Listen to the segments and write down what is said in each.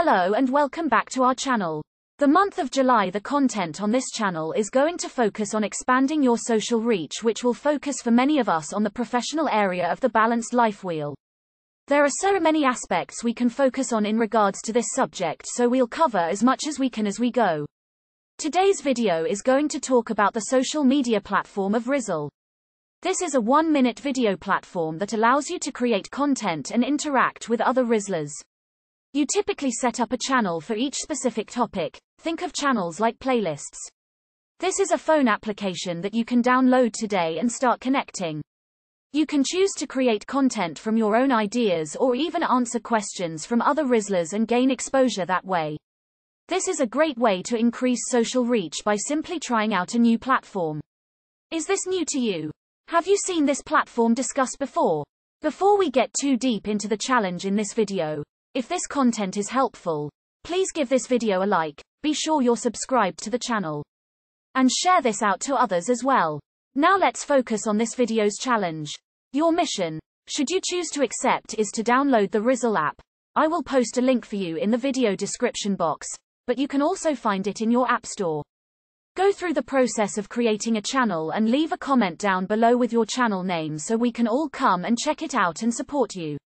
Hello and welcome back to our channel. The month of July, the content on this channel is going to focus on expanding your social reach, which will focus for many of us on the professional area of the balanced life wheel. There are so many aspects we can focus on in regards to this subject, so we'll cover as much as we can as we go. Today's video is going to talk about the social media platform of Rizzle. This is a 1-minute video platform that allows you to create content and interact with other Rizzlers. You typically set up a channel for each specific topic. Think of channels like playlists. This is a phone application that you can download today and start connecting. You can choose to create content from your own ideas or even answer questions from other Rizzlers and gain exposure that way. This is a great way to increase social reach by simply trying out a new platform. Is this new to you? Have you seen this platform discussed before? Before we get too deep into the challenge in this video, if this content is helpful, please give this video a like, be sure you're subscribed to the channel, and share this out to others as well. Now let's focus on this video's challenge. Your mission, should you choose to accept, is to download the Rizzle app. I will post a link for you in the video description box, but you can also find it in your app store. Go through the process of creating a channel and leave a comment down below with your channel name so we can all come and check it out and support you.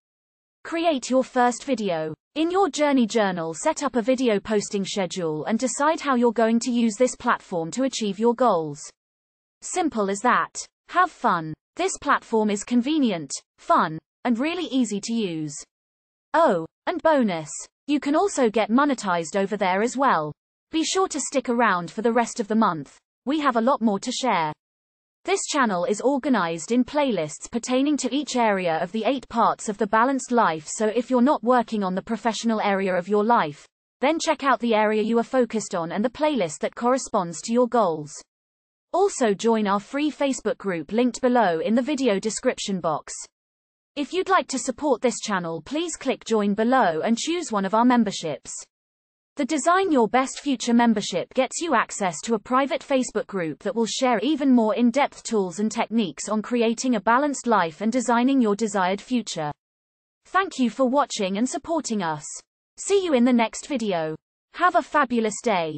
Create your first video. In your journey journal, set up a video posting schedule and decide how you're going to use this platform to achieve your goals. Simple as that. Have fun. This platform is convenient, fun, and really easy to use. Oh, and bonus, you can also get monetized over there as well. Be sure to stick around for the rest of the month. We have a lot more to share. This channel is organized in playlists pertaining to each area of the 8 parts of the balanced life, so if you're not working on the professional area of your life, then check out the area you are focused on and the playlist that corresponds to your goals. Also join our free Facebook group linked below in the video description box. If you'd like to support this channel, please click join below and choose one of our memberships. The Design Your Best Future membership gets you access to a private Facebook group that will share even more in-depth tools and techniques on creating a balanced life and designing your desired future. Thank you for watching and supporting us. See you in the next video. Have a fabulous day.